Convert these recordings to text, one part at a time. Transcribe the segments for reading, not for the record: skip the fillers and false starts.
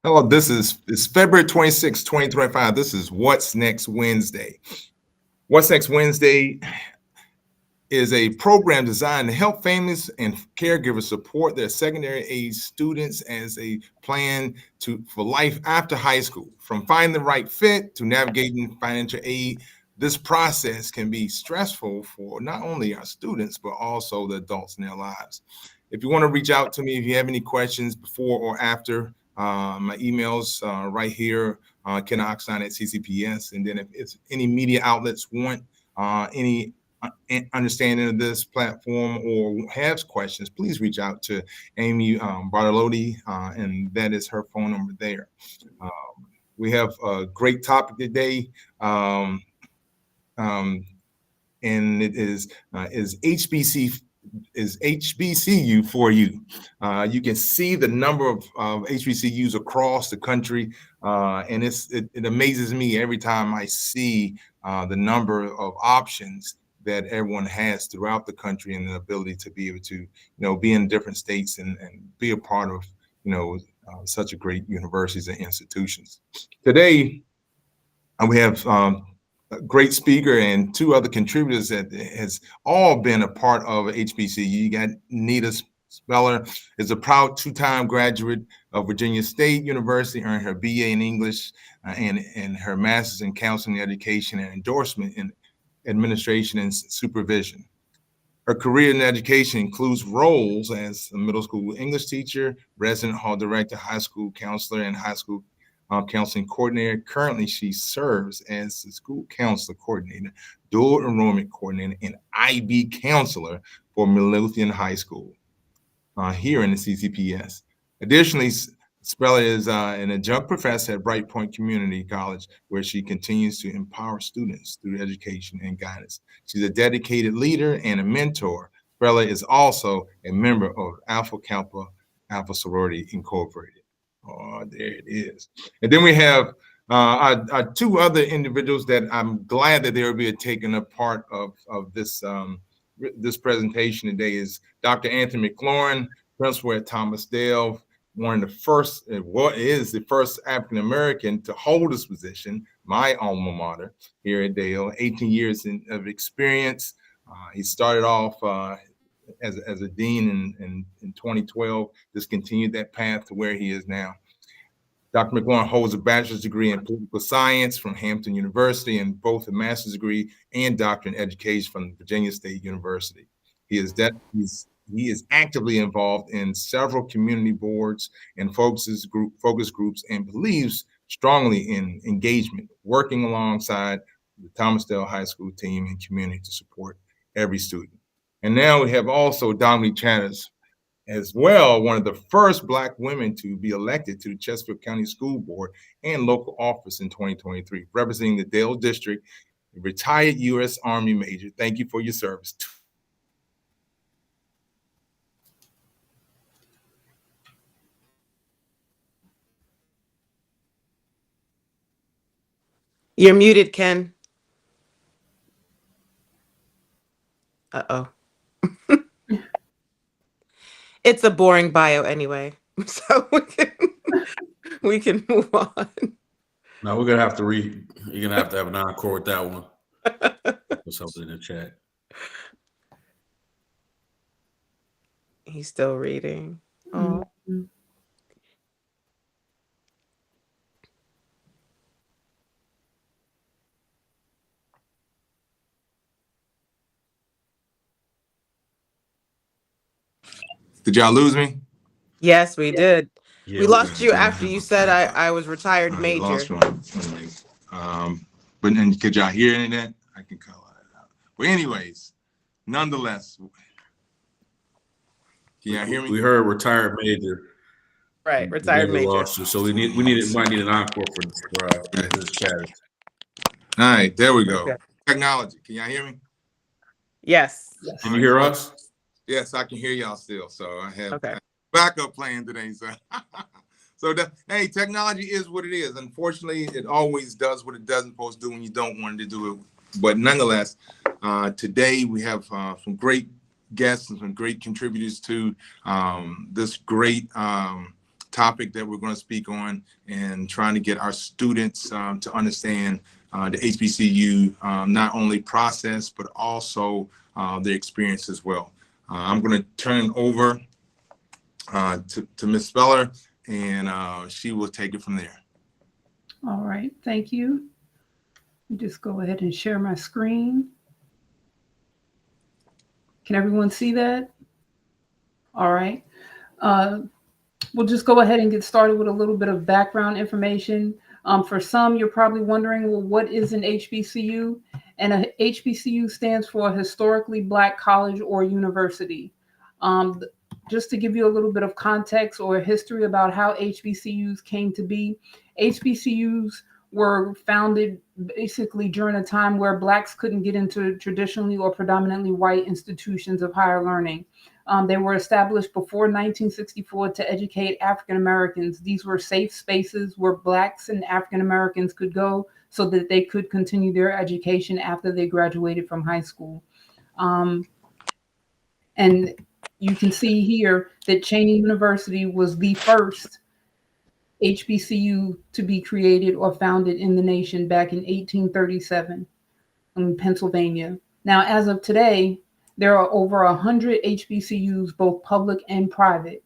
Hello, it's February 26, 2025. This is What's Next Wednesday. What's Next Wednesday is a program designed to help families and caregivers support their secondary age students as they plan for life after high school. From finding the right fit to navigating financial aid, this process can be stressful for not only our students, but also the adults in their lives. If you want to reach out to me, if you have any questions before or after, my email's right here, Ken Oxon at CCPS. And then if it's any media outlets want any understanding of this platform or has questions, please reach out to Amy Bartolotti, and that is her phone number there. Um, we have a great topic today, um, and it is HBCU for you. You can see the number of HBCUs across the country, and it amazes me every time I see the number of options that everyone has throughout the country and the ability to be able to, be in different states and be a part of, such a great universities and institutions. Today, we have a great speaker and two other contributors that has all been a part of HBCU. You got Nita Speller is a proud two-time graduate of Virginia State University, earned her BA in English and her master's in counseling education and endorsement in administration and supervision. Her career in education includes roles as a middle school English teacher, resident hall director, high school counselor, and high school counseling coordinator. Currently, she serves as the school counselor coordinator, dual enrollment coordinator, and IB counselor for Midlothian High School here in the CCPS. Additionally, Speller is an adjunct professor at Bright Point Community College, where she continues to empower students through education and guidance. She's a dedicated leader and a mentor. Speller is also a member of Alpha Kappa Alpha Sorority Incorporated. Oh, there it is. And then we have our two other individuals that I'm glad that they will be taking a part of this presentation today is Dr. Anthony McLaurin, principal at Thomas Dale, one of the first, what is the first African American to hold this position, my alma mater here at Dale, 18 years of experience. He started off as a dean in 2012, just continued that path to where he is now. Dr. McLaurin holds a bachelor's degree in political science from Hampton University and both a master's degree and doctorate in education from Virginia State University. He is actively involved in several community boards and focus groups and believes strongly in engagement, working alongside the Thomas Dale High School team and community to support every student. And now we have also Dominique Chatters, as well, one of the first Black women to be elected to the Chesterfield County School Board and local office in 2023, representing the Dale District, a retired U.S. Army major. Thank you for your service. You're muted, Ken. Uh-oh. It's a boring bio anyway, so we can move on. No, we're gonna have to You're gonna have to have an encore with that one. Put something in the chat. He's still reading. Oh. Mm-hmm. Did y'all lose me? Yes, we did. Yeah, we lost you after you said I was retired major. Lost but then could y'all hear any of that? I can call it out. But anyways, nonetheless, can y'all hear me? We heard retired major. Right, retired major. Lost you, so might need an encore for this chat. All right, there we go. Okay. Technology. Can y'all hear me? Yes. Can you hear us? Yes, I can hear y'all still. So I have backup plan today. So hey, technology is what it is. Unfortunately, it always does what it doesn't supposed to do when you don't want it to do it. But nonetheless, today we have some great guests and some great contributors to this great topic that we're going to speak on, and trying to get our students to understand the HBCU, not only process, but also their experience as well. I'm going to turn over to Ms. Speller, and she will take it from there. All right, thank you. Just go ahead and share my screen. Can everyone see that? All right. We'll just go ahead and get started with a little bit of background information. For some, you're probably wondering, well, what is an HBCU? And a HBCU stands for Historically Black College or University. Just to give you a little bit of context or history about how HBCUs came to be, HBCUs were founded basically during a time where Blacks couldn't get into traditionally or predominantly white institutions of higher learning. They were established before 1964 to educate African Americans. These were safe spaces where Blacks and African Americans could go so that they could continue their education after they graduated from high school. And you can see here that Cheyney University was the first HBCU to be created or founded in the nation back in 1837 in Pennsylvania. Now, as of today, there are over 100 HBCUs, both public and private.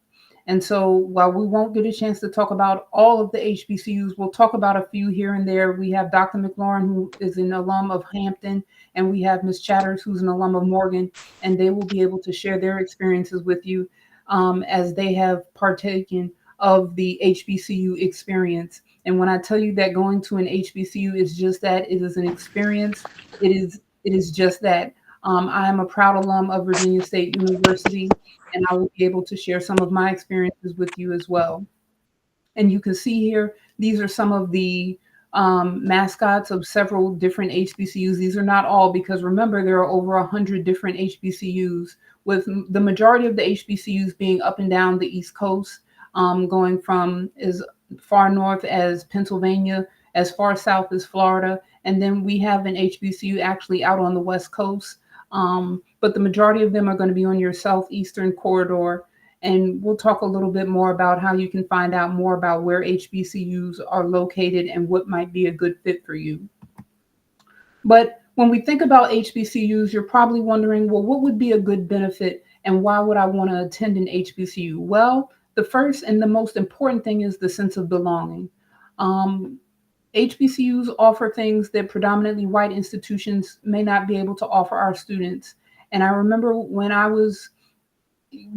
And so while we won't get a chance to talk about all of the HBCUs, we'll talk about a few here and there. We have Dr. McLaurin, who is an alum of Hampton, and we have Ms. Chatters, who's an alum of Morgan, and they will be able to share their experiences with you as they have partaken of the HBCU experience. And when I tell you that going to an HBCU is just that, it is an experience. It is just that. I am a proud alum of Virginia State University, and I will be able to share some of my experiences with you as well. And you can see here, these are some of the mascots of several different HBCUs. These are not all, because remember, there are over 100 different HBCUs, with the majority of the HBCUs being up and down the East Coast, going from as far north as Pennsylvania, as far south as Florida. And then we have an HBCU actually out on the West Coast. But the majority of them are going to be on your southeastern corridor. And we'll talk a little bit more about how you can find out more about where HBCUs are located and what might be a good fit for you. But when we think about HBCUs, you're probably wondering, well, what would be a good benefit and why would I want to attend an HBCU? Well, the first and the most important thing is the sense of belonging. HBCUs offer things that predominantly white institutions may not be able to offer our students. And I remember when I was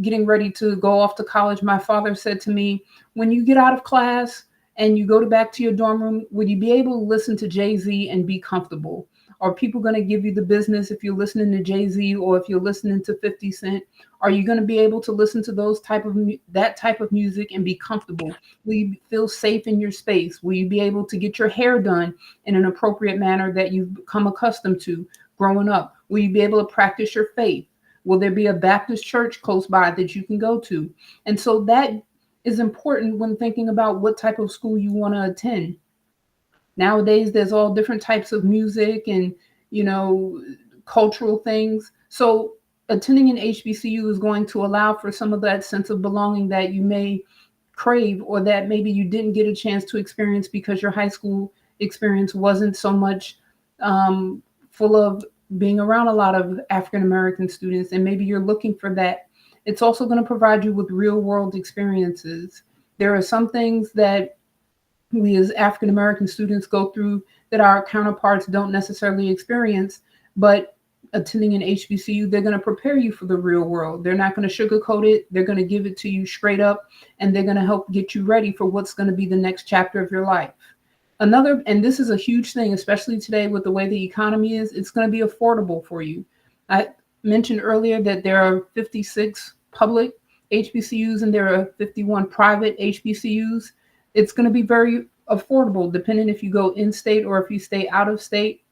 getting ready to go off to college, my father said to me, when you get out of class and you go back to your dorm room, would you be able to listen to Jay-Z and be comfortable? Are people going to give you the business if you're listening to Jay-Z or if you're listening to 50 Cent? Are you going to be able to listen to that type of music and be comfortable? Will you feel safe in your space? Will you be able to get your hair done in an appropriate manner that you've become accustomed to growing up? Will you be able to practice your faith? Will there be a Baptist church close by that you can go to? And so that is important when thinking about what type of school you want to attend. Nowadays, there's all different types of music and, cultural things. So attending an HBCU is going to allow for some of that sense of belonging that you may crave, or that maybe you didn't get a chance to experience because your high school experience wasn't so much full of being around a lot of African American students, and maybe you're looking for that. It's also going to provide you with real world experiences. There are some things that we as African American students go through that our counterparts don't necessarily experience, but attending an HBCU, they're going to prepare you for the real world. They're not going to sugarcoat it. They're going to give it to you straight up, and they're going to help get you ready for what's going to be the next chapter of your life. And this is a huge thing, especially today with the way the economy is, it's going to be affordable for you. I mentioned earlier that there are 56 public HBCUs and there are 51 private HBCUs. It's going to be very affordable, depending if you go in-state or if you stay out of state.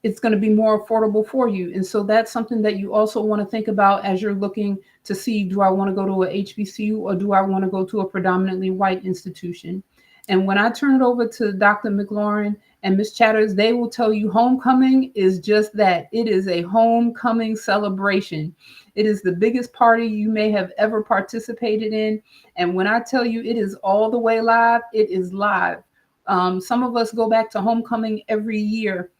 It's going to be more affordable for you. And so that's something that you also want to think about as you're looking to see, do I want to go to a HBCU or do I want to go to a predominantly white institution? And when I turn it over to Dr. McLaurin And Miss Chatters, they will tell you homecoming is just that. It is a homecoming celebration. It is the biggest party you may have ever participated in. And when I tell you it is all the way live, it is live. Some of us go back to homecoming every year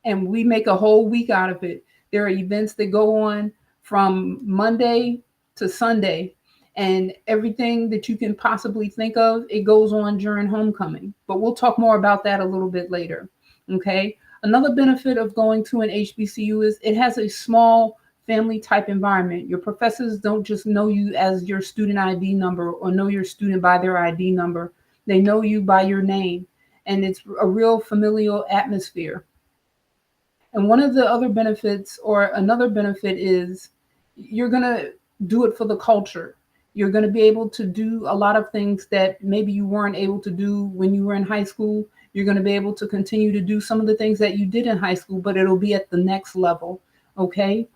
and we make a whole week out of it. There are events that go on from Monday to Sunday, and everything that you can possibly think of, it goes on during homecoming. But we'll talk more about that a little bit later. Okay. Another benefit of going to an HBCU is it has a small family type environment. Your professors don't just know you as your student ID number or know your student by their ID number. They know you by your name, and it's a real familial atmosphere. And one of the other benefits, or another benefit, is you're going to do it for the culture. You're going to be able to do a lot of things that maybe you weren't able to do when you were in high school. You're going to be able to continue to do some of the things that you did in high school, but it'll be at the next level. Okay.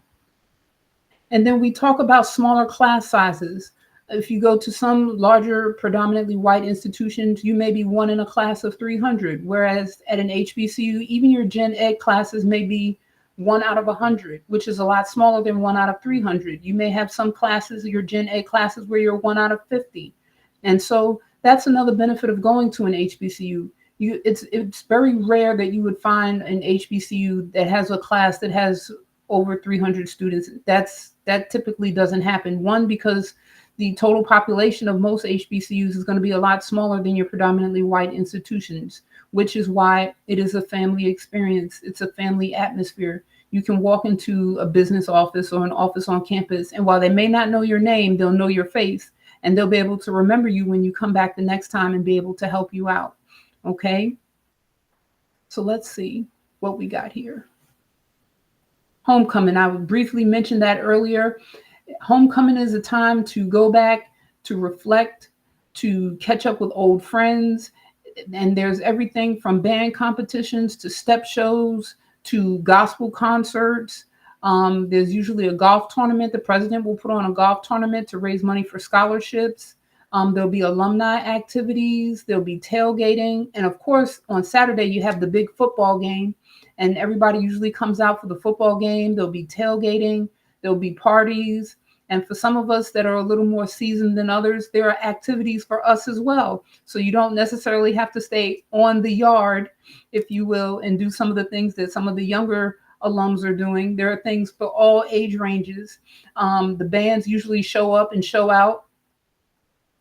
And then we talk about smaller class sizes. If you go to some larger, predominantly white institutions, you may be one in a class of 300, whereas at an HBCU, even your gen ed classes may be 1 out of 100, which is a lot smaller than 1 out of 300. You may have some classes, your gen ed classes, where you're 1 out of 50. And so that's another benefit of going to an HBCU. It's very rare that you would find an HBCU that has a class that has over 300 students. That typically doesn't happen. One, because the total population of most HBCUs is going to be a lot smaller than your predominantly white institutions, which is why it is a family experience. It's a family atmosphere. You can walk into a business office or an office on campus, and while they may not know your name, they'll know your face, and they'll be able to remember you when you come back the next time and be able to help you out. Okay? So let's see what we got here. Homecoming. I briefly mentioned that earlier. Homecoming is a time to go back, to reflect, to catch up with old friends. And there's everything from band competitions to step shows to gospel concerts. There's usually a golf tournament. The president will put on a golf tournament to raise money for scholarships. There'll be alumni activities. There'll be tailgating. And of course, on Saturday, you have the big football game. And everybody usually comes out for the football game. There'll be tailgating. There'll be parties. And for some of us that are a little more seasoned than others, there are activities for us as well. So you don't necessarily have to stay on the yard, if you will, and do some of the things that some of the younger alums are doing. There are things for all age ranges. The bands usually show up and show out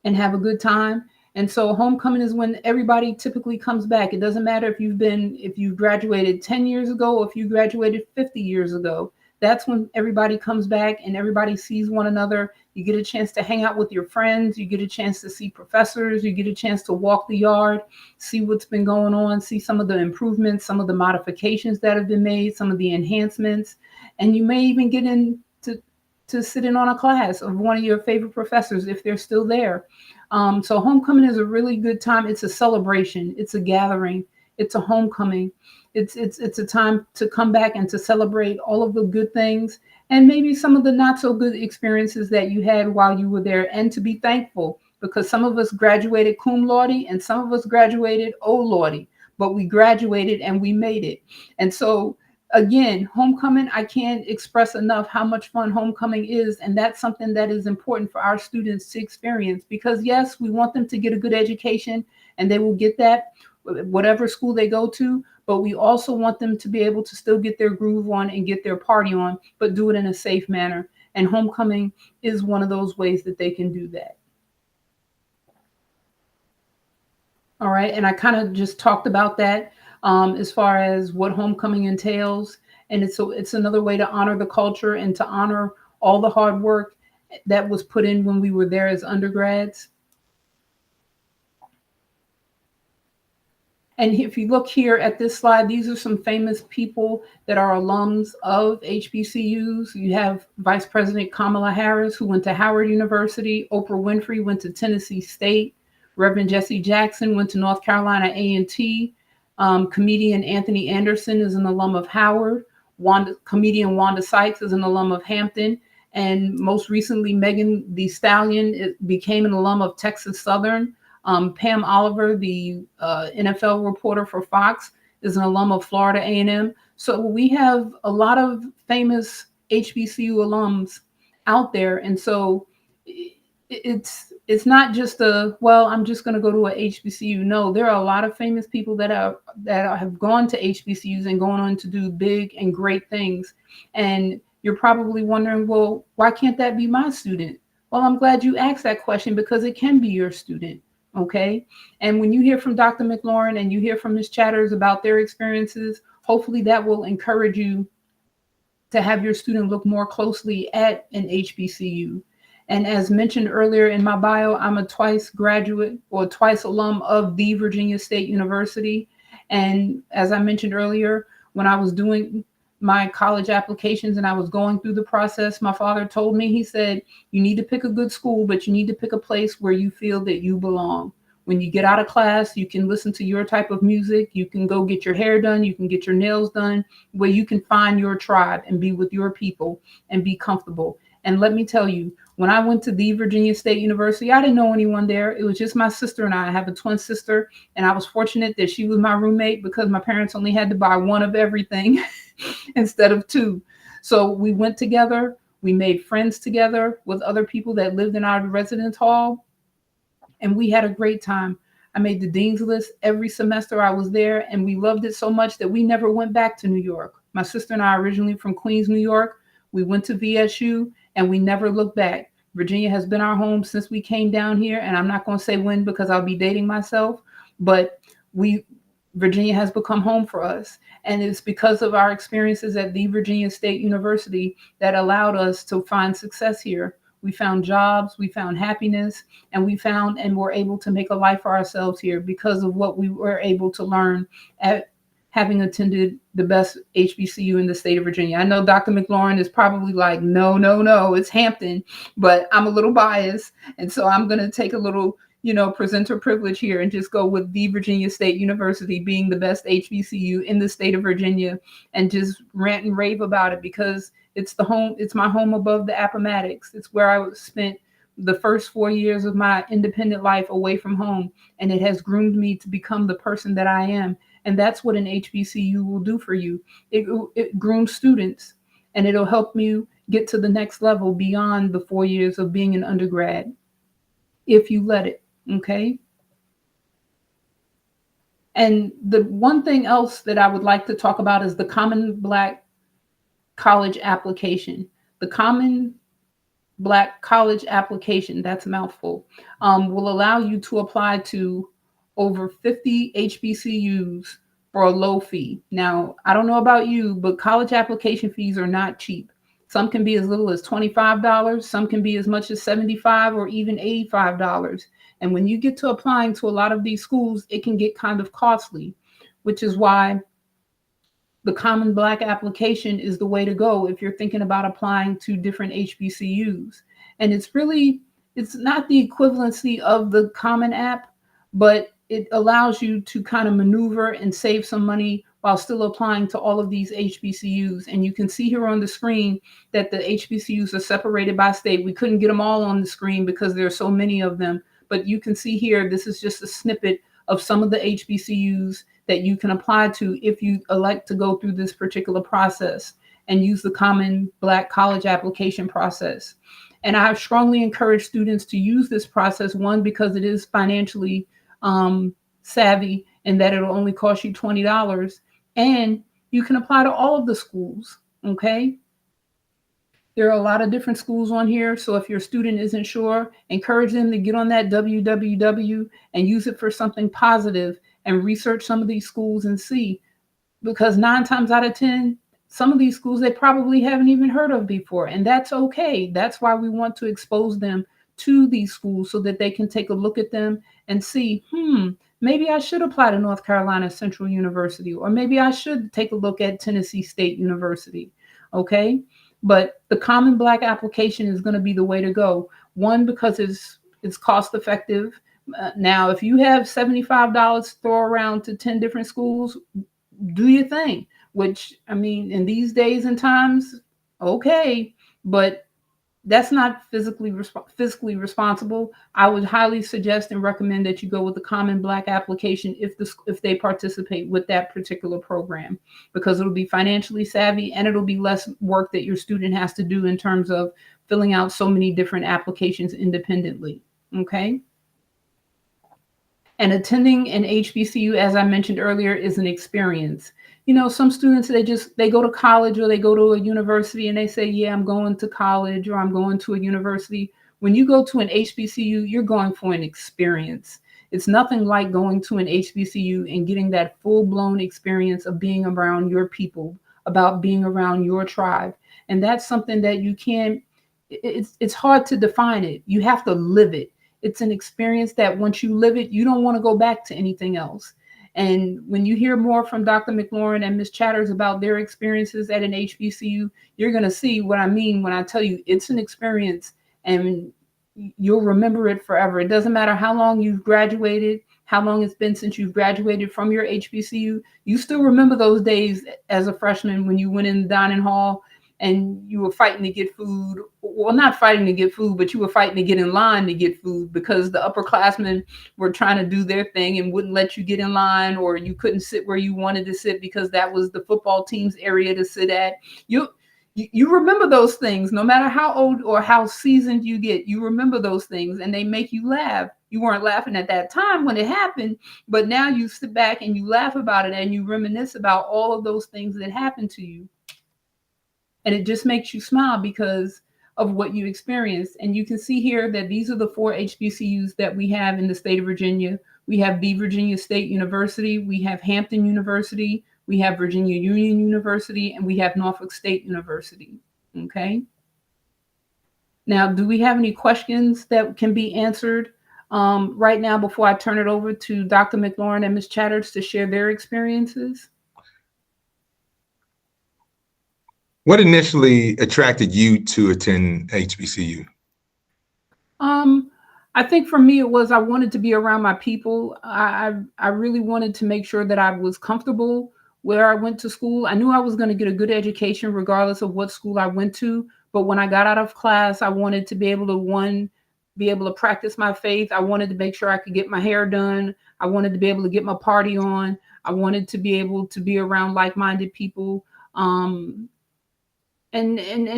and have a good time. And so homecoming is when everybody typically comes back. It doesn't matter if you graduated 10 years ago, or if you graduated 50 years ago. That's when everybody comes back and everybody sees one another. You get a chance to hang out with your friends. You get a chance to see professors. You get a chance to walk the yard, see what's been going on, see some of the improvements, some of the modifications that have been made, some of the enhancements. And you may even get in to sit in on a class of one of your favorite professors if they're still there. So homecoming is a really good time. It's a celebration. It's a gathering. It's a homecoming. It's a time to come back and to celebrate all of the good things and maybe some of the not so good experiences that you had while you were there, and to be thankful, because some of us graduated cum laude and some of us graduated oh lordy, but we graduated and we made it. And so again, homecoming, I can't express enough how much fun homecoming is. And that's something that is important for our students to experience, because yes, we want them to get a good education and they will get that whatever school they go to, but we also want them to be able to still get their groove on and get their party on, but do it in a safe manner. And homecoming is one of those ways that they can do that. All right. And I kind of just talked about that as far as what homecoming entails. And it's another way to honor the culture and to honor all the hard work that was put in when we were there as undergrads. And if you look here at this slide, these are some famous people that are alums of HBCUs. You have Vice President Kamala Harris, who went to Howard University. Oprah Winfrey went to Tennessee State. Reverend Jesse Jackson went to North Carolina A&T. Comedian Anthony Anderson is an alum of Howard. Comedian Wanda Sykes is an alum of Hampton. And most recently, Megan Thee Stallion became an alum of Texas Southern. Pam Oliver, the NFL reporter for Fox, is an alum of Florida A&M. So we have a lot of famous HBCU alums out there. And so it's not just I'm just going to go to a HBCU. No, there are a lot of famous people that have gone to HBCUs and gone on to do big and great things. And you're probably wondering, well, why can't that be my student? Well, I'm glad you asked that question, because it can be your student. Okay. And when you hear from Dr. McLaurin and you hear from Ms. Chatters about their experiences, hopefully that will encourage you to have your student look more closely at an HBCU. And as mentioned earlier in my bio, I'm a twice graduate or twice alum of the Virginia State University. And as I mentioned earlier, when I was doing my college applications and I was going through the process, my father told me, he said, you need to pick a good school, but you need to pick a place where you feel that you belong. When you get out of class, you can listen to your type of music. You can go get your hair done. You can get your nails done, where you can find your tribe and be with your people and be comfortable. And let me tell you, when I went to the Virginia State University, I didn't know anyone there. It was just my sister and I. I have a twin sister, and I was fortunate that she was my roommate because my parents only had to buy one of everything instead of two. So we went together. We made friends together with other people that lived in our residence hall, and we had a great time. I made the dean's list every semester I was there, and we loved it so much that we never went back to New York. My sister and I are originally from Queens, New York. We went to VSU, and we never looked back. Virginia has been our home since we came down here, and I'm not going to say when because I'll be dating myself, but Virginia has become home for us. And it's because of our experiences at the Virginia State University that allowed us to find success here. We found jobs, we found happiness, and we found and were able to make a life for ourselves here because of what we were able to learn at having attended the best HBCU in the state of Virginia. I know Dr. McLaurin is probably like, no, it's Hampton, but I'm a little biased. And so I'm going to take a little, presenter privilege here and just go with the Virginia State University being the best HBCU in the state of Virginia and just rant and rave about it because it's my home above the Appomattox. It's where I spent the first 4 years of my independent life away from home. And it has groomed me to become the person that I am. And that's what an HBCU will do for you. It grooms students, and it'll help you get to the next level beyond the 4 years of being an undergrad, if you let it, okay? And the one thing else that I would like to talk about is the Common Black College application. The Common Black College application, that's a mouthful, will allow you to apply to over 50 HBCUs for a low fee. Now, I don't know about you, but college application fees are not cheap. Some can be as little as $25. Some can be as much as $75 or even $85. And when you get to applying to a lot of these schools, it can get kind of costly, which is why the Common Black application is the way to go if you're thinking about applying to different HBCUs. And it's not the equivalency of the Common App, but it allows you to kind of maneuver and save some money while still applying to all of these HBCUs. And you can see here on the screen that the HBCUs are separated by state. We couldn't get them all on the screen because there are so many of them. But you can see here, this is just a snippet of some of the HBCUs that you can apply to if you elect to go through this particular process and use the Common Black College application process. And I strongly encourage students to use this process, one, because it is financially savvy and that it'll only cost you $20, and you can apply to all of the schools, okay? There are a lot of different schools on here, so if your student isn't sure, encourage them to get on that www and use it for something positive and research some of these schools and see, because 9 times out of 10, some of these schools they probably haven't even heard of before, and that's okay. That's why we want to expose them to these schools so that they can take a look at them and see, maybe I should apply to North Carolina Central University, or maybe I should take a look at Tennessee State University, okay? But the Common Black application is going to be the way to go. One, because it's cost effective. Now, if you have $75 to throw around to 10 different schools, do your thing, which, I mean, in these days and times, okay, but that's not fiscally responsible. I would highly suggest and recommend that you go with the Common Black application if they participate with that particular program, because it'll be financially savvy and it'll be less work that your student has to do in terms of filling out so many different applications independently. Okay. And attending an HBCU, as I mentioned earlier, is an experience. You know, some students, they go to college or they go to a university and they say, yeah, I'm going to college or I'm going to a university. When you go to an HBCU, you're going for an experience. It's nothing like going to an HBCU and getting that full-blown experience of being around your people, about being around your tribe. And that's something that you can't, it's hard to define it. You have to live it. It's an experience that once you live it, you don't want to go back to anything else. And when you hear more from Dr. McLaurin and Ms. Chatters about their experiences at an HBCU, you're going to see what I mean when I tell you it's an experience and you'll remember it forever. It doesn't matter how long you've graduated, how long it's been since you've graduated from your HBCU. You still remember those days as a freshman when you went in the dining hall and you were fighting to get food. Well, not fighting to get food, but you were fighting to get in line to get food because the upperclassmen were trying to do their thing and wouldn't let you get in line, or you couldn't sit where you wanted to sit because that was the football team's area to sit at. You remember those things, no matter how old or how seasoned you get, you remember those things and they make you laugh. You weren't laughing at that time when it happened, but now you sit back and you laugh about it and you reminisce about all of those things that happened to you. And it just makes you smile because of what you experienced. And you can see here that these are the 4 HBCUs that we have in the state of Virginia. We have the Virginia State University, we have Hampton University, we have Virginia Union University, and we have Norfolk State University. Okay. Now, do we have any questions that can be answered right now before I turn it over to Dr. McLaurin and Ms. Chatters to share their experiences? What initially attracted you to attend HBCU? I think for me, it was I wanted to be around my people. I really wanted to make sure that I was comfortable where I went to school. I knew I was going to get a good education regardless of what school I went to. But when I got out of class, I wanted to be able to, be able to practice my faith. I wanted to make sure I could get my hair done. I wanted to be able to get my party on. I wanted to be able to be around like-minded people. And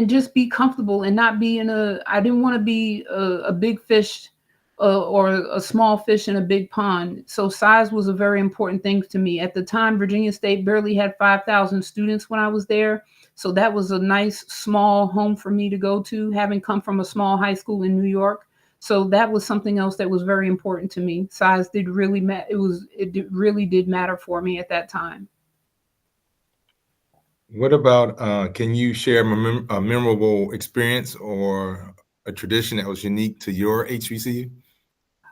just be comfortable and not be I didn't want to be a big fish or a small fish in a big pond. So size was a very important thing to me. At the time, Virginia State barely had 5,000 students when I was there. So that was a nice small home for me to go to, having come from a small high school in New York. So that was something else that was very important to me. Size did really matter. It really did matter for me at that time. What about, can you share a memorable experience or a tradition that was unique to your HBCU?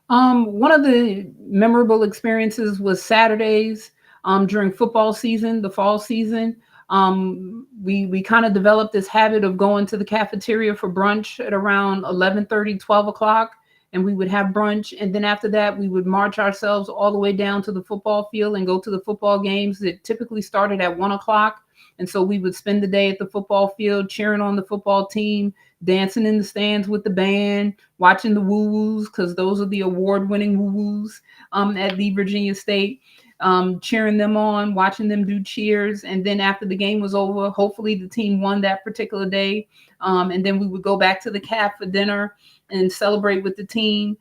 One of the memorable experiences was Saturdays during football season, the fall season. We kind of developed this habit of going to the cafeteria for brunch at around 11:30, 12 o'clock, and we would have brunch. And then after that, we would march ourselves all the way down to the football field and go to the football games that typically started at 1 o'clock. And so we would spend the day at the football field cheering on the football team, dancing in the stands with the band, watching the woo-woos, because those are the award-winning woo-woos at the Virginia State, cheering them on, watching them do cheers. And then after the game was over, hopefully the team won that particular day. And then we would go back to the caf for dinner and celebrate with the team.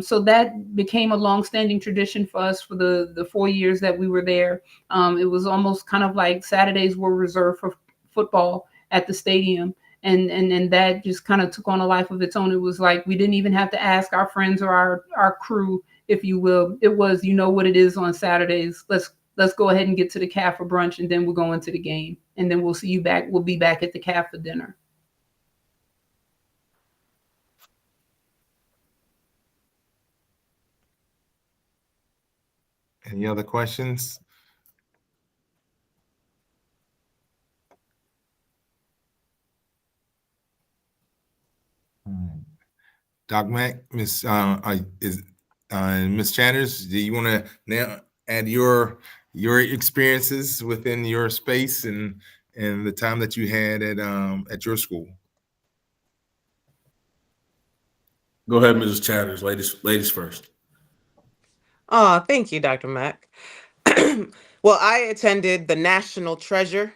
So that became a long-standing tradition for us for the 4 years that we were there. It was almost kind of like Saturdays were reserved for football at the stadium. And that just kind of took on a life of its own. It was like we didn't even have to ask our friends or our crew, if you will. It was, you know what it is on Saturdays. Let's go ahead and get to the caf for brunch, and then we'll go into the game. And then we'll see you back. We'll be back at the caf for dinner. Any other questions? Doc Mac, Miss Chatters, do you want to now add your experiences within your space and the time that you had at your school? Go ahead, Mrs. Chatters. Ladies first. Oh, thank you, Dr. Mack. Well, I attended the National Treasure,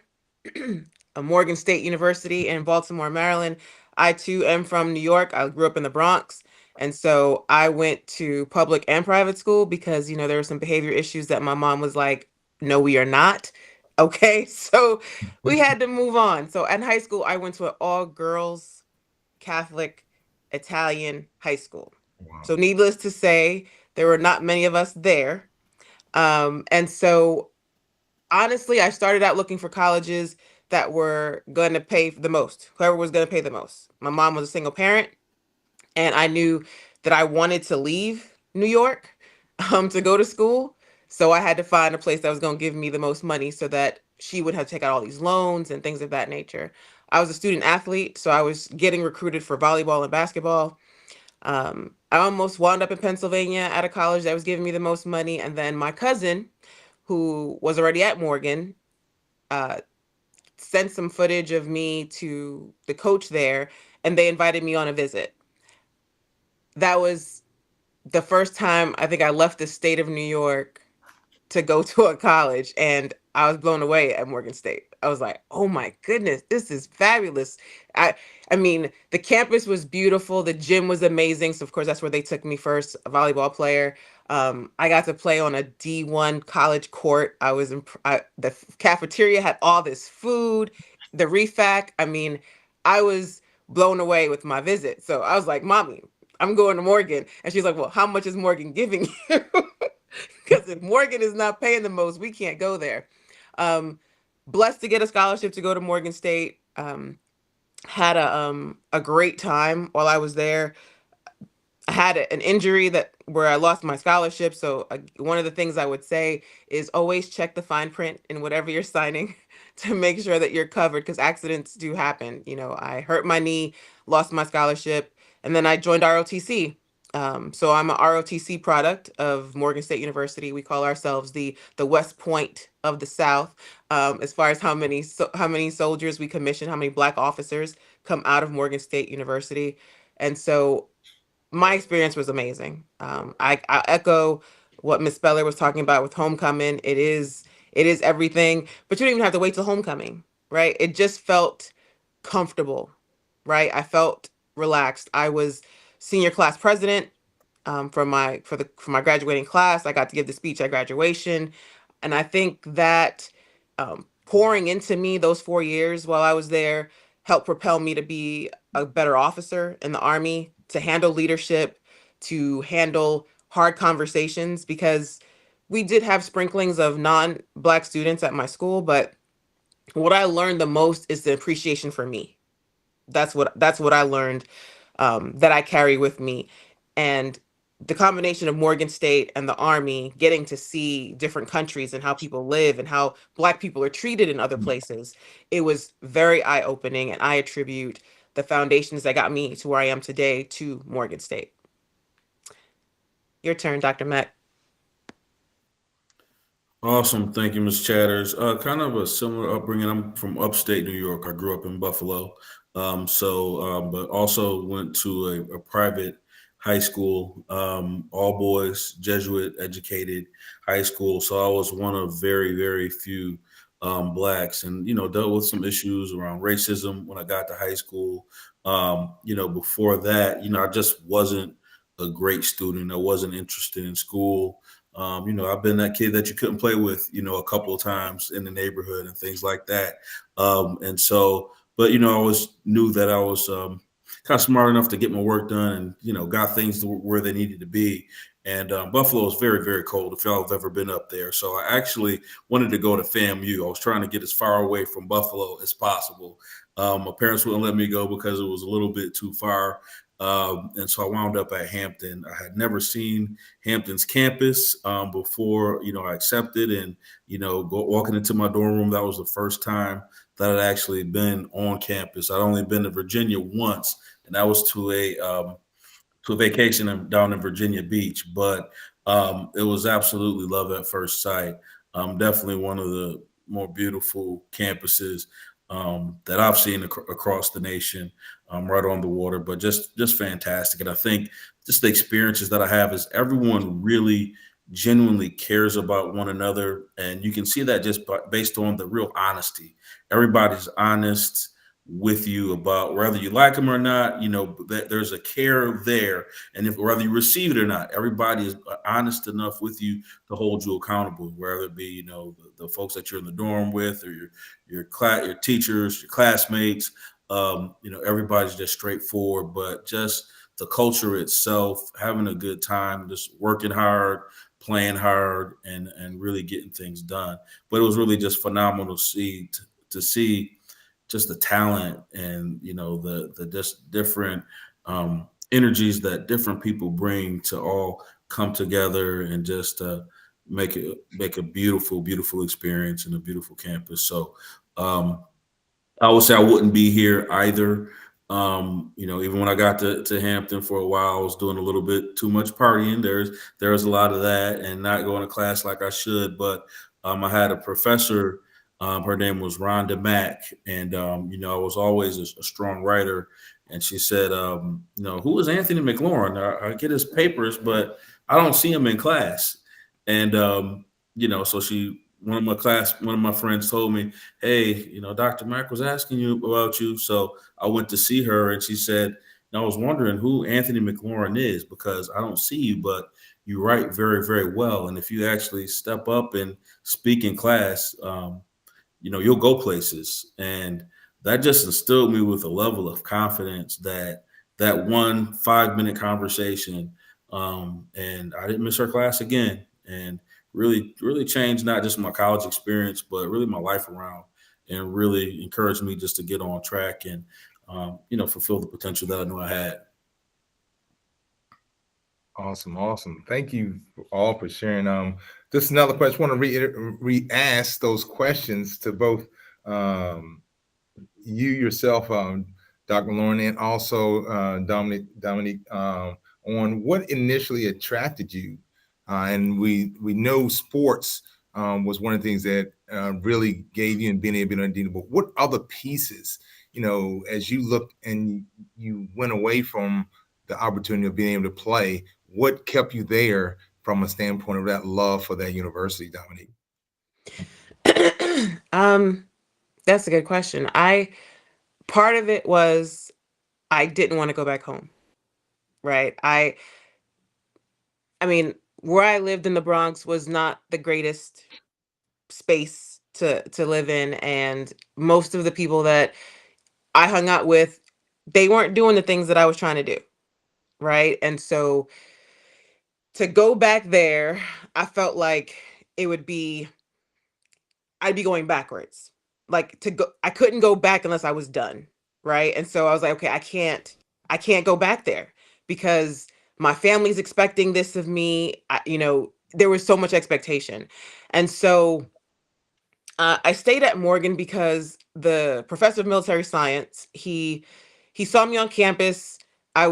Morgan State University in Baltimore, Maryland. I too am from New York. I grew up in the Bronx. And so I went to public and private school because, there were some behavior issues that my mom was like, no, we are not. Okay. So we had to move on. So in high school, I went to an all girls Catholic Italian high school. Wow. So needless to say, there were not many of us there. And so honestly, I started out looking for colleges that were going to pay the most, whoever was going to pay the most. My mom was a single parent, and I knew that I wanted to leave New York to go to school. So I had to find a place that was going to give me the most money so that she would have to take out all these loans and things of that nature. I was a student athlete, so I was getting recruited for volleyball and basketball. I almost wound up in Pennsylvania at a college that was giving me the most money. And then my cousin, who was already at Morgan, uh, sent some footage of me to the coach there, and they invited me on a visit. That was the first time I think I left the state of New York to go to a college, and I was blown away at Morgan State. I was like, "Oh my goodness, this is fabulous." I I mean, the campus was beautiful, the gym was amazing. So of course that's where they took me first, a volleyball player. I got to play on a D1 college court. The cafeteria had all this food, the refac. I mean, I was blown away with my visit. So I was like, "Mommy, I'm going to Morgan." And she's like, "Well, how much is Morgan giving you?" Because if Morgan is not paying the most, we can't go there. Blessed to get a scholarship to go to Morgan State. Had a great time while I was there. I had an injury where I lost my scholarship. So one of the things I would say is always check the fine print in whatever you're signing to make sure that you're covered, because accidents do happen. I hurt my knee, lost my scholarship, and then I joined ROTC. So I'm an ROTC product of Morgan State University. We call ourselves the West Point of the South, as far as how many soldiers we commission, how many Black officers come out of Morgan State University. And so my experience was amazing. I echo what Miss Speller was talking about with homecoming. It is everything, but you don't even have to wait till homecoming, right? It just felt comfortable, right? I felt relaxed. I was senior class president for my graduating class. I got to give the speech at graduation, and I think that pouring into me those 4 years while I was there helped propel me to be a better officer in the Army, to handle leadership, to handle hard conversations, because we did have sprinklings of non-Black students at my school, but what I learned the most is the appreciation for me. That's what I learned, that I carry with me. And the combination of Morgan State and the Army, getting to see different countries and how people live and how Black people are treated in other places, it was very eye-opening. And I attribute the foundations that got me to where I am today to Morgan State. Your turn, Dr. Mack. Awesome. Thank you, Ms. Chatters. Kind of a similar upbringing. I'm from upstate New York. I grew up in Buffalo. But also went to a private high school, all boys, Jesuit educated high school. So I was one of very, very few Blacks, and, dealt with some issues around racism when I got to high school. Before that, I just wasn't a great student. I wasn't interested in school. I've been that kid that you couldn't play with, a couple of times in the neighborhood and things like that. But I always knew that I was kind of smart enough to get my work done and, got things to where they needed to be. And Buffalo is very, very cold if y'all have ever been up there. So I actually wanted to go to FAMU. I was trying to get as far away from Buffalo as possible. My parents wouldn't let me go because it was a little bit too far. And so I wound up at Hampton. I had never seen Hampton's campus before, I accepted, and, walking into my dorm room, that was the first time that I'd actually been on campus. I'd only been to Virginia once, and that was to a vacation down in Virginia Beach. But it was absolutely love at first sight. Definitely one of the more beautiful campuses that I've seen across the nation. right on the water, but just fantastic. And I think just the experiences that I have is everyone really genuinely cares about one another, and you can see that just based on the real honesty. Everybody's honest with you about whether you like them or not. That there's a care there, and if whether you receive it or not, everybody is honest enough with you to hold you accountable. Whether it be the folks that you're in the dorm with, or your teachers, your classmates. Everybody's just straightforward, but just the culture itself, having a good time, just working hard, playing hard, and really getting things done. But it was really just phenomenal to see just the talent and the just different energies that different people bring to all come together and just make a beautiful experience and a beautiful campus. So I would say I wouldn't be here either. Even when I got to Hampton for a while, I was doing a little bit too much partying. There's a lot of that, and not going to class like I should. But I had a professor. Her name was Rhonda Mack, and I was always a strong writer. And she said, who is Anthony McLaurin? I get his papers, but I don't see him in class. And so one of my friends told me, hey, Dr. Mack was asking you about you. So I went to see her, and she said, I was wondering who Anthony McLaurin is, because I don't see you, but you write very, very well. And if you actually step up and speak in class, you'll go places. And that just instilled me with a level of confidence that 1 5-minute conversation, and I didn't miss her class again. And really, really changed not just my college experience, but really my life around, and really encouraged me just to get on track and, fulfill the potential that I knew I had. Awesome. Thank you all for sharing. Just another question. I want to re-ask those questions to both you yourself, Dr. Lauren, and also Dominique, on what initially attracted you. And we know sports was one of the things that really gave you and being able to do. But what other pieces, as you looked and you went away from the opportunity of being able to play, what kept you there from a standpoint of that love for that university, Dominique? That's a good question. Part of it was I didn't want to go back home. Right. I mean, where I lived in the Bronx was not the greatest space to live in, and most of the people that I hung out with, they weren't doing the things that I was trying to do. Right? And so to go back there, I felt like it would be I'd be going backwards. Like I couldn't go back unless I was done, right? And so I was like, okay, I can't go back there because my family's expecting this of me. There was so much expectation. And so I stayed at Morgan because the professor of military science, he saw me on campus. I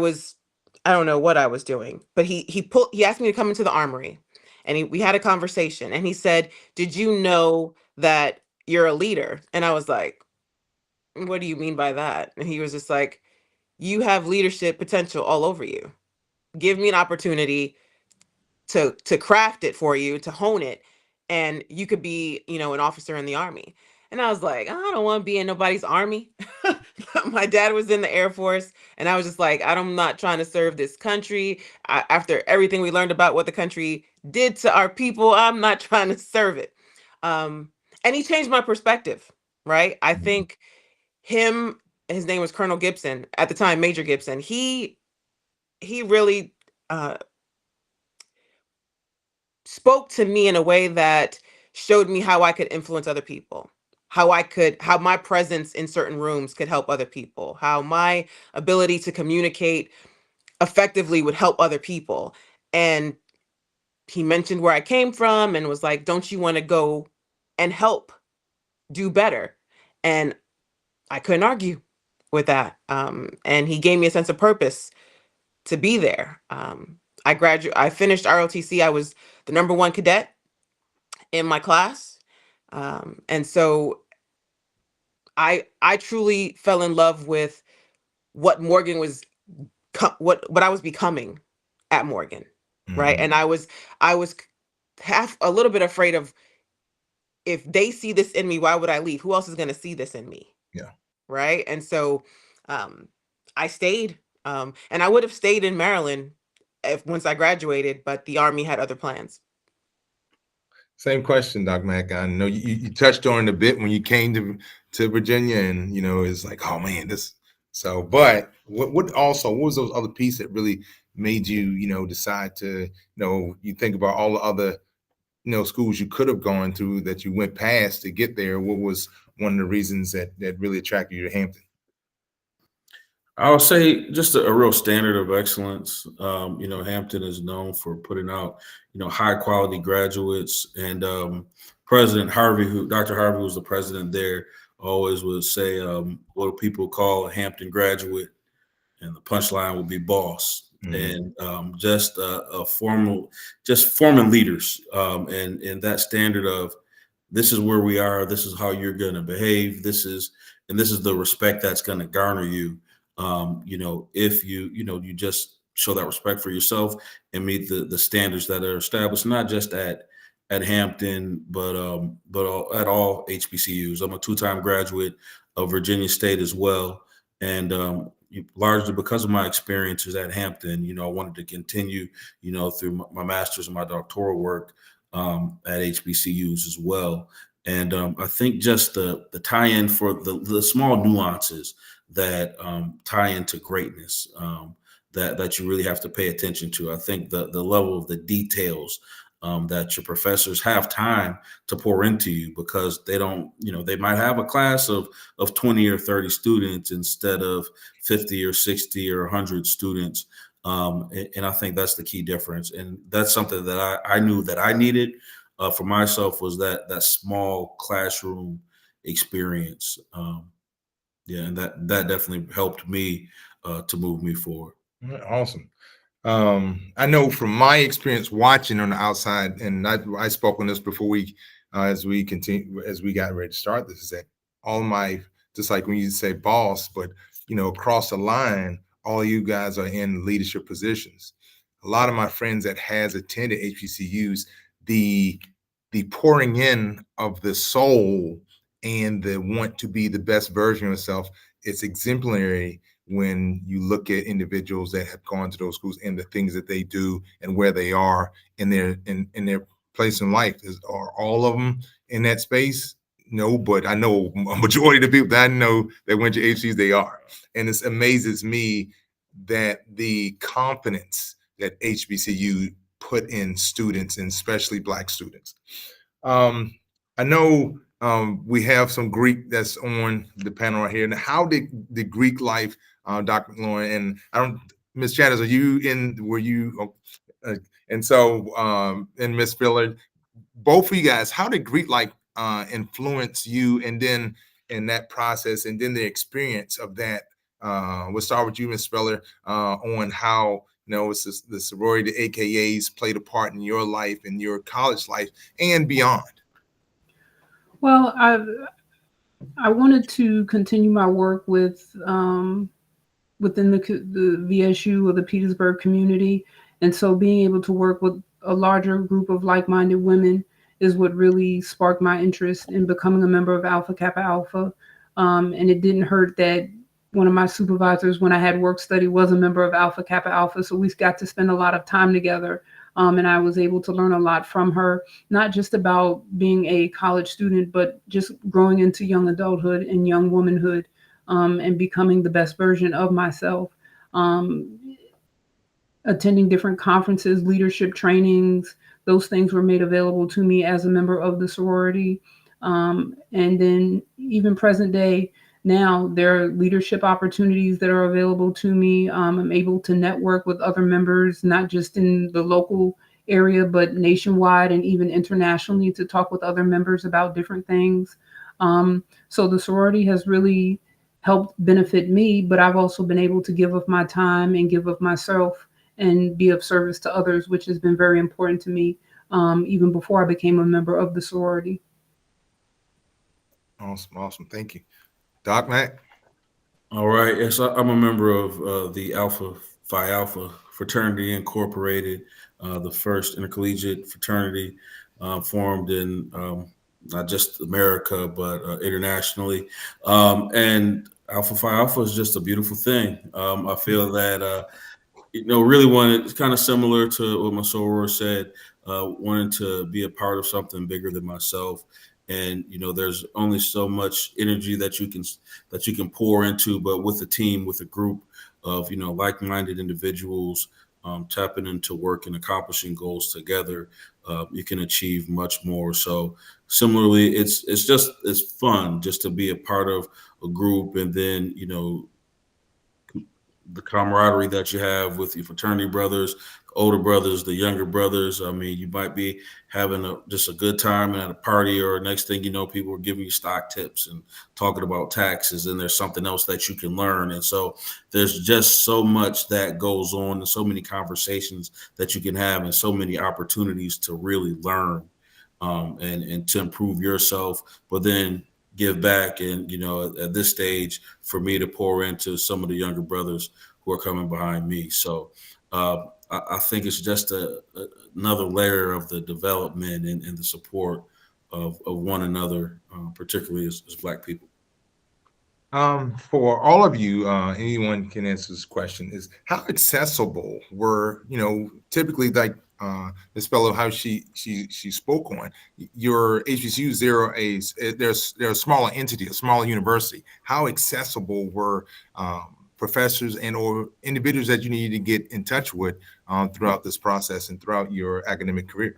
don't know what I was doing, but he asked me to come into the armory, and we had a conversation, and he said, "Did you know that you're a leader?" And I was like, "What do you mean by that?" And he was just like, "You have leadership potential all over you. Give me an opportunity to craft it for you, to hone it, and you could be, an officer in the army." And I was like, I don't want to be in nobody's army. My dad was in the Air Force, and I was just like, I'm not trying to serve this country. After everything we learned about what the country did to our people, I'm not trying to serve it. And he changed my perspective, right? I think his name was Colonel Gibson at the time, Major Gibson. He really spoke to me in a way that showed me how I could influence other people, how my presence in certain rooms could help other people, how my ability to communicate effectively would help other people. And he mentioned where I came from and was like, don't you want to go and help do better? And I couldn't argue with that. And he gave me a sense of purpose to be there. I finished ROTC. I was the number one cadet in my class. And so I truly fell in love with what Morgan was, what I was becoming at Morgan, right? Mhm. And I was half a little bit afraid of, if they see this in me, why would I leave? Who else is going to see this in me? Yeah. Right. And so um, I stayed, and I would have stayed in Maryland if once I graduated, but the Army had other plans. Same question, Doc Mack. I know you touched on it a bit when you came to Virginia, and it's like, oh man, this. So, but what was those other pieces that really made you decide to you think about all the other schools you could have gone through that you went past to get there? What was one of the reasons that really attracted you to Hampton? I would say just a real standard of excellence. Hampton is known for putting out, high quality graduates. And President Harvey, Dr. Harvey was the president there, always would say, what do people call a Hampton graduate? And the punchline would be boss. And just just forming leaders, and that standard of, this is where we are, this is how you're going to behave, this is the respect that's going to garner you, if you just show that respect for yourself and meet the standards that are established, not just at Hampton, but at all HBCUs. I'm a 2-time graduate of Virginia State as well, and largely because of my experiences at Hampton, I wanted to continue, through my master's and my doctoral work at HBCUs as well. And I think just the tie-in for the small nuances that tie into greatness, that you really have to pay attention to. I think the level of the details that your professors have time to pour into you, because they don't, they might have a class of 20 or 30 students instead of 50 or 60 or 100 students. And I think that's the key difference. And that's something that I knew that I needed for myself, was that small classroom experience. And that definitely helped me to move me forward. Awesome. I know from my experience watching on the outside, and I spoke on this before as we got ready to start this, is that just like when you say boss, but across the line, all you guys are in leadership positions. A lot of my friends that has attended HBCUs, the pouring in of the soul and the want to be the best version of yourself, it's exemplary when you look at individuals that have gone to those schools and the things that they do and where they are in their place in life. Are all of them in that space? No, but I know a majority of the people that I know that went to HBCUs, they are. And it amazes me that the confidence that HBCU put in students, and especially Black students. I know we have some Greek that's on the panel right here. And how did the Greek life, Dr. Lauren, and I don't, Ms. Chatters, were you, and so, and Ms. Filler, both of you guys, how did Greek life influence you, and then in that process, and then the experience of that? We'll start with you, Ms. Speller, on how it's the sorority, the AKAs played a part in your life, in your college life, and beyond. Well, I wanted to continue my work with within the VSU or the Petersburg community, and so being able to work with a larger group of like-minded women is what really sparked my interest in becoming a member of Alpha Kappa Alpha. And it didn't hurt that one of my supervisors, when I had work study, was a member of Alpha Kappa Alpha, so we got to spend a lot of time together. And I was able to learn a lot from her, not just about being a college student, but just growing into young adulthood and young womanhood, and becoming the best version of myself. Attending different conferences, leadership trainings, those things were made available to me as a member of the sorority. And then even present day, now there are leadership opportunities that are available to me. I'm able to network with other members, not just in the local area, but nationwide and even internationally, to talk with other members about different things. So the sorority has really helped benefit me, but I've also been able to give of my time and give of myself and be of service to others, which has been very important to me, even before I became a member of the sorority. Awesome. Thank you. Doc Mack? All right. Yes, I'm a member of the Alpha Phi Alpha Fraternity Incorporated, the first intercollegiate fraternity formed in not just America, but internationally. And Alpha Phi Alpha is just a beautiful thing. I feel that really wanted, it's kind of similar to what my soror said, wanting to be a part of something bigger than myself. And there's only so much energy that you can pour into, but with a team, with a group of like-minded individuals, tapping into work and accomplishing goals together, you can achieve much more. So similarly, it's fun just to be a part of a group, and then the camaraderie that you have with your fraternity brothers, older brothers, the younger brothers. I mean, you might be having just a good time at a party, or next thing you know, people are giving you stock tips and talking about taxes, and there's something else that you can learn. And so there's just so much that goes on, and so many conversations that you can have, and so many opportunities to really learn, and to improve yourself, but then give back. And at this stage, for me to pour into some of the younger brothers who are coming behind me. So I think it's just another layer of the development and the support of one another, particularly as Black people. For all of you, anyone can answer this question: is how accessible were, typically, like this fellow, how she spoke on your HBCUs? They're a smaller entity, a smaller university. How accessible were professors and or individuals that you needed to get in touch with throughout this process and throughout your academic career?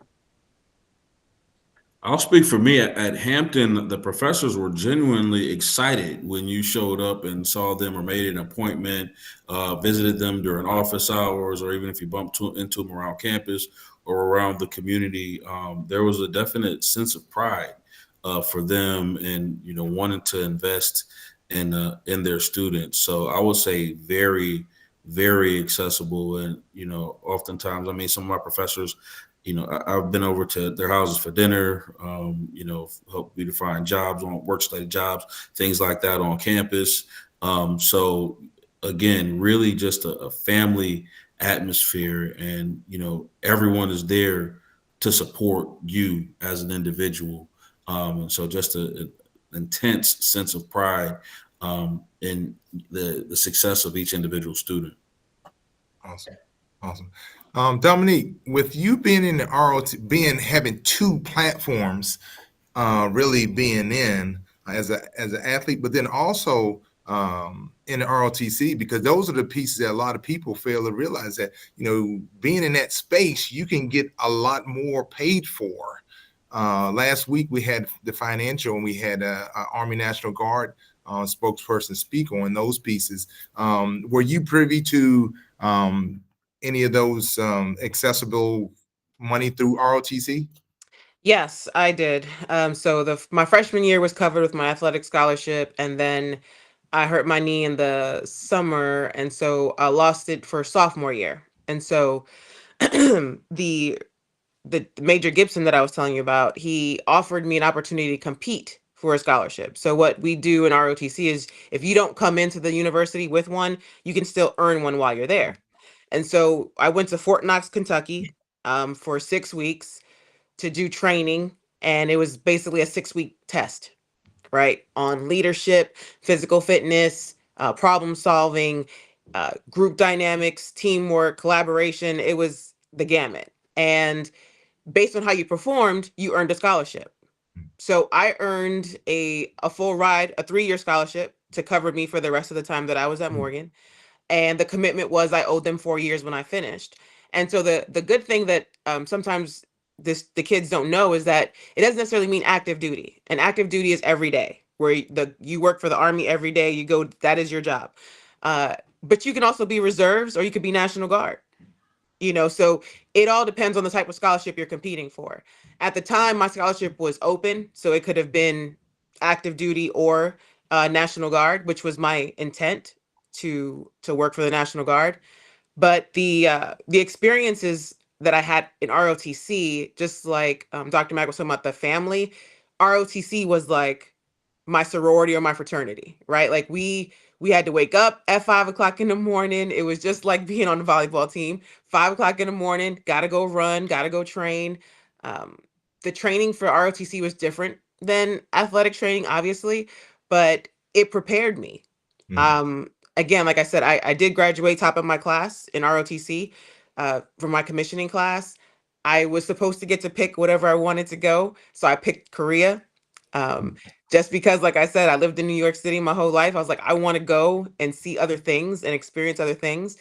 I'll speak for me at Hampton. The professors were genuinely excited when you showed up and saw them or made an appointment, visited them during office hours, or even if you bumped into them around campus or around the community. There was a definite sense of pride for them, and wanting to invest in their students. So I would say very, very accessible. And oftentimes, I mean, some of my professors, I've been over to their houses for dinner, help me to find jobs, on work study jobs, things like that on campus. So again, really just a family atmosphere, and everyone is there to support you as an individual. And so just an intense sense of pride in the success of each individual student. Awesome. Awesome. Dominique, with you being in the ROT, having two platforms, really being in as an athlete, but then also in the ROTC, because those are the pieces that a lot of people fail to realize, that being in that space, you can get a lot more paid for. Last week we had the financial, and we had a Army National Guard spokesperson speak on those pieces. Were you privy to any of those accessible money through ROTC? Yes, I did. So my freshman year was covered with my athletic scholarship, and then I hurt my knee in the summer, and so I lost it for sophomore year. And so the Major Gibson that I was telling you about, he offered me an opportunity to compete for a scholarship. So what we do in ROTC is, if you don't come into the university with one, you can still earn one while you're there. And so I went to Fort Knox, Kentucky, for 6 weeks to do training, and it was basically a 6-week test, right, on leadership, physical fitness, problem solving, group dynamics, teamwork, collaboration. It was the gamut. And based on how you performed, you earned a scholarship. So I earned a full ride, a 3-year scholarship to cover me for the rest of the time that I was at Morgan. And the commitment was I owed them 4 years when I finished. And so the good thing that sometimes the kids don't know is that it doesn't necessarily mean active duty. And active duty is every day, where you work for the Army every day. You go, that is your job. But you can also be reserves, or you could be National Guard. So it all depends on the type of scholarship you're competing for. At the time, my scholarship was open, so it could have been active duty or National Guard, which was my intent to work for the National Guard. But the experiences that I had in ROTC, just like Dr. Mack was talking about the family, ROTC was like my sorority or my fraternity, right? Like we we had to wake up at 5 o'clock in the morning. It was just like being on the volleyball team. 5 o'clock in the morning, gotta go run, gotta go train. Um, the training for ROTC was different than athletic training, obviously, but it prepared me. Again, like I said, I did graduate top of my class in ROTC for my commissioning class. I was supposed to get to pick whatever I wanted to go, so I picked Korea. Um, just because, like I said, I lived in New York City my whole life. I was like, I want to go and see other things and experience other things.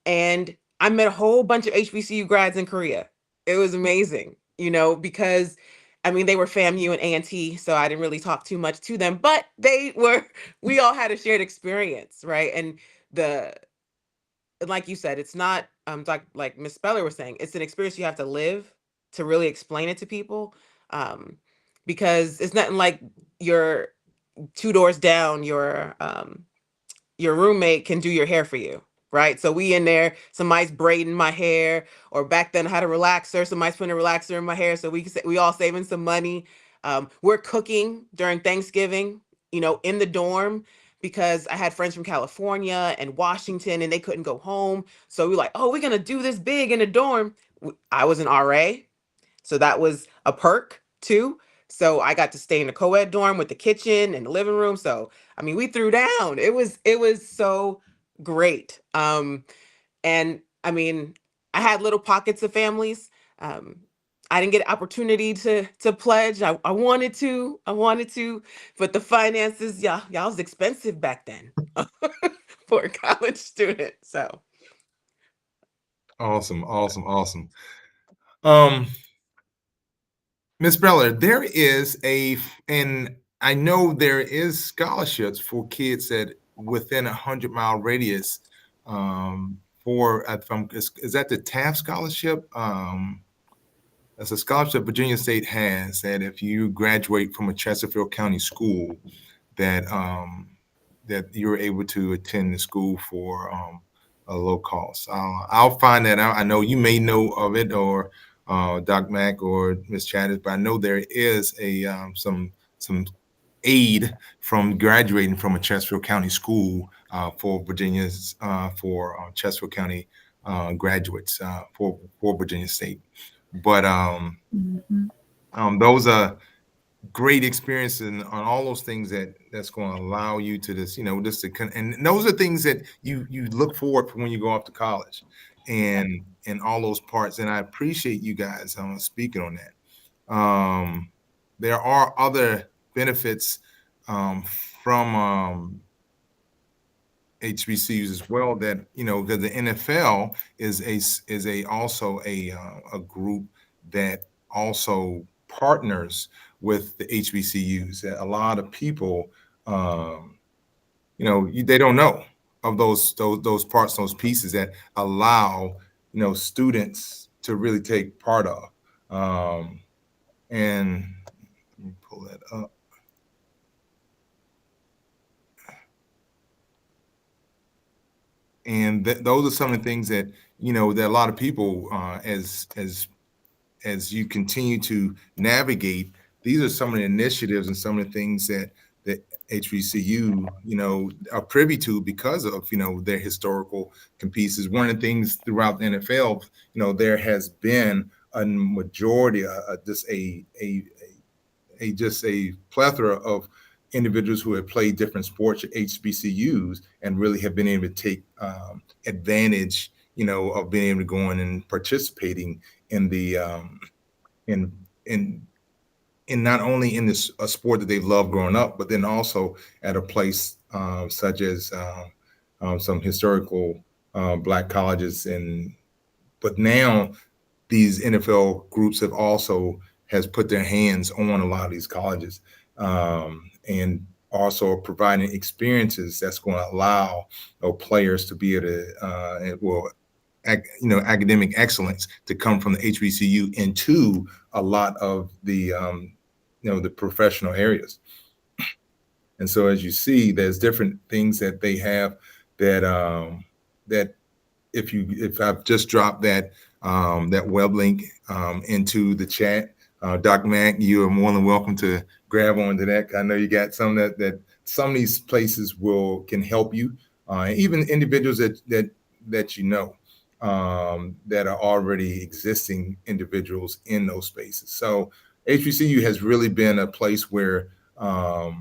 And I met a whole bunch of HBCU grads in Korea. It was amazing, because I mean they were FAMU and A&T, so I didn't really talk too much to them, but we all had a shared experience, right? The and like you said, it's not like Miss Speller was saying, it's an experience you have to live to really explain it to people. Um, because it's nothing like your two doors down, your roommate can do your hair for you, right? So we in there, somebody's braiding my hair, or back then I had a relaxer, somebody's putting a relaxer in my hair, so we all saving some money. We're cooking during Thanksgiving, in the dorm, because I had friends from California and Washington, and they couldn't go home. So we're like, oh, we're gonna do this big in the dorm. I was an RA, so that was a perk too. So I got to stay in the co-ed dorm with the kitchen and the living room. So I mean, we threw down. It was so great. And I mean, I had little pockets of families. Um, I didn't get an opportunity to pledge. I wanted to, but the finances, y'all was expensive back then for a college student. So Awesome, awesome, awesome. Um, Ms. Beller, and I know there is scholarships for kids that within 100-mile radius. Is that the TAF scholarship? That's a scholarship Virginia State has, that if you graduate from a Chesterfield County school, that that you're able to attend the school for a low cost. I'll find that out. I know you may know of it, or Doc Mack or Ms. Chattis, but I know there is some aid from graduating from a Chesterfield County school for Virginia's for Chesterfield County graduates for Virginia State. But those are great experiences on all those things that's going to allow you to and those are things that you look forward to when you go off to college, and all those parts. And I appreciate you guys speaking on that. There are other benefits from HBCUs as well, that because the NFL is also a group that also partners with the HBCUs. That a lot of people they don't know of those parts, those pieces that allow students to really take part of. And let me pull that up. And those are some of the things that that a lot of people, as you continue to navigate, these are some of the initiatives and some of the things that HBCU are privy to because of their historical pieces. One of the things throughout the NFL, there has been a majority, just a plethora of individuals who have played different sports at HBCUs and really have been able to take advantage, of being able to go in and participating in the in not only in this a sport that they loved growing up, but then also at a place such as some historical Black colleges. But now these NFL groups has put their hands on a lot of these colleges, and also providing experiences that's going to allow players to be able to academic excellence to come from the HBCU into a lot of the the professional areas. And so as you see, there's different things that they have that if I've just dropped that web link into the chat, Doc Mack, you are more than welcome to grab onto that. I know you got some that some of these places can help you, even individuals that you know, that are already existing individuals in those spaces. So HBCU has really been a place where a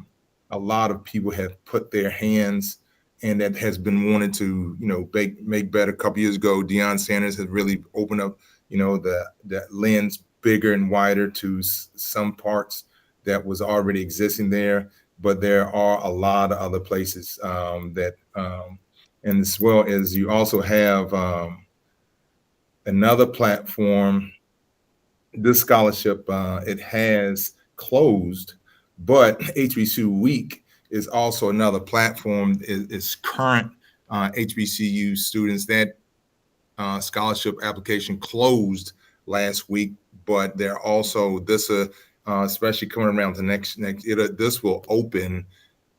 lot of people have put their hands, and that has been wanted to, make better. A couple years ago, Deion Sanders has really opened up, the lens bigger and wider to some parts that was already existing there. But there are a lot of other places and as well as you also have another platform. This scholarship, it has closed, but HBCU Week is also another platform. Is current HBCU students. That scholarship application closed last week, but they're also especially coming around to this will open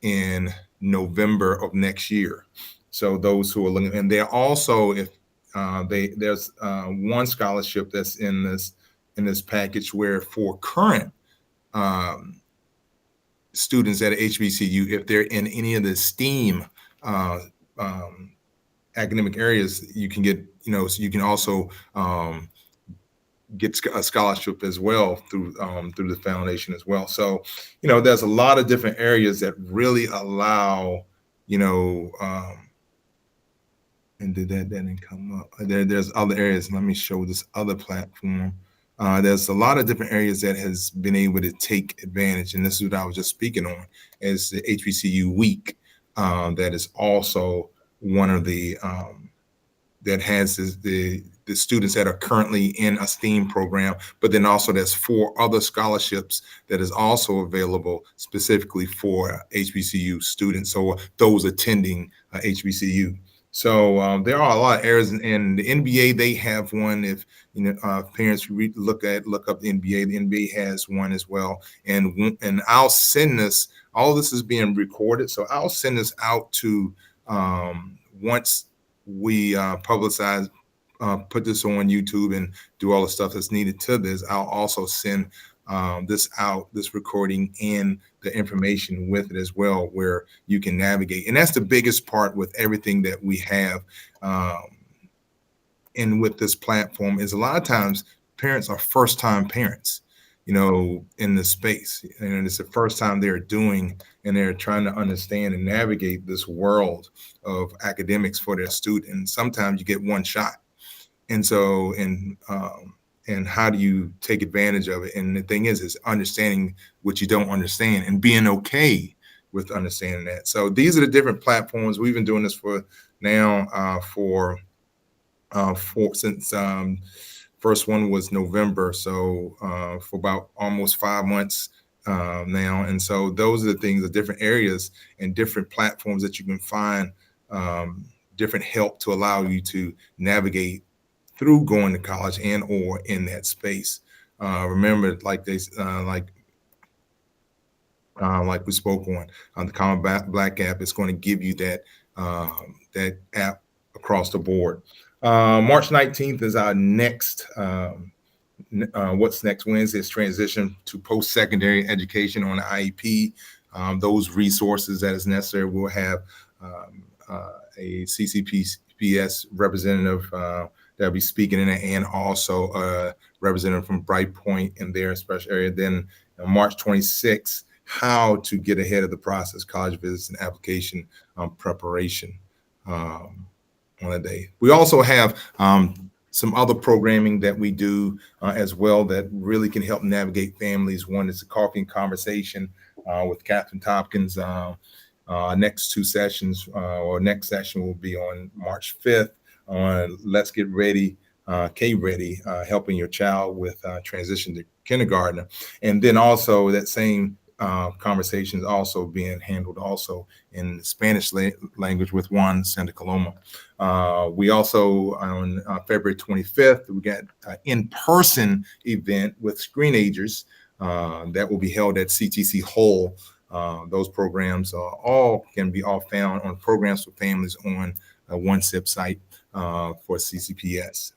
in November of next year. So those who are looking, and they're also, if there's one scholarship that's in this package, where for current students at HBCU, if they're in any of the STEAM academic areas, you can get, so you can also get a scholarship as well through the foundation as well. So, there's a lot of different areas that really allow, and did that didn't come up. There's other areas. Let me show this other platform. There's a lot of different areas that has been able to take advantage, and this is what I was just speaking on, is the HBCU Week. That is also one of the that has the students that are currently in a STEAM program, but then also there's 4 other scholarships that is also available specifically for HBCU students, so those attending HBCU. So there are a lot of areas, in the NBA. They have one. If parents look up the NBA, the NBA has one as well. And I'll send this. All this is being recorded, so I'll send this out to once we publicize, put this on YouTube and do all the stuff that's needed to this. I'll also send this recording and the information with it as well, where you can navigate. And that's the biggest part with everything that we have. And with this platform, is a lot of times parents are first-time parents, in the space. And it's the first time they're doing, and they're trying to understand and navigate this world of academics for their student. And sometimes you get one shot. And so, and how do you take advantage of it? And the thing is understanding what you don't understand and being okay with understanding that. So these are the different platforms. We've been doing this for now since first one was November. So for about almost 5 months now. And so those are the things, the different areas and different platforms that you can find different help to allow you to navigate through going to college and or in that space. Remember, like we spoke on the Common Black app, it's going to give you that app across the board. March 19th is our next What's Next Wednesday. Is transition to post-secondary education on the IEP. Those resources that is necessary. We'll have a CCPS representative that'll be speaking in it, and also a representative from Bright Point in their special area. Then March 26th, how to get ahead of the process, college visits and application preparation on a day. We also have some other programming that we do as well that really can help navigate families. One is the Coffee and Conversation with Catherine Tompkins. Next 2 sessions, or next session, will be on March 5th on Let's Get Ready, K-Ready, helping your child with transition to kindergarten. And then also that same conversation is also being handled also in Spanish language with Juan Santa Coloma. We also, on February 25th, we got an in-person event with screenagers that will be held at CTC Hall. Those programs can be found on Programs for Families on one SIP site for CCPS.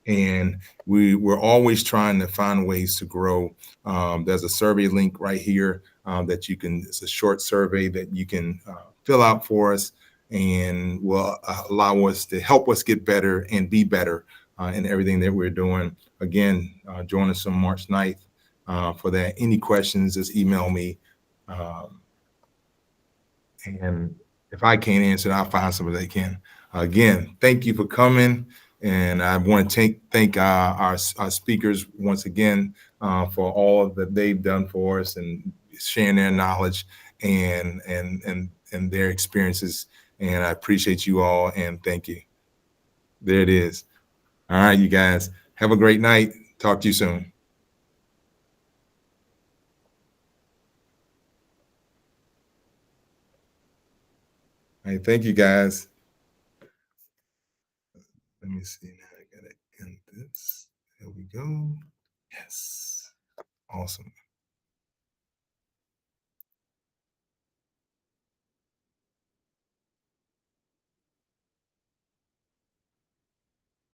and we're always trying to find ways to grow. There's a survey link right here that you can, it's a short survey that you can fill out for us, and will allow us to help us get better and be better in everything that we're doing. Again, join us on March 9th for that. Any questions, just email me. And if I can't answer it, I'll find somebody that can. Again, thank you for coming. And I want to thank our speakers once again for all that they've done for us and sharing their knowledge and their experiences. And I appreciate you all, and thank you. There it is. All right, you guys, have a great night. Talk to you soon. All right, thank you, guys. Let me see now. I gotta end this. There we go. Yes. Awesome.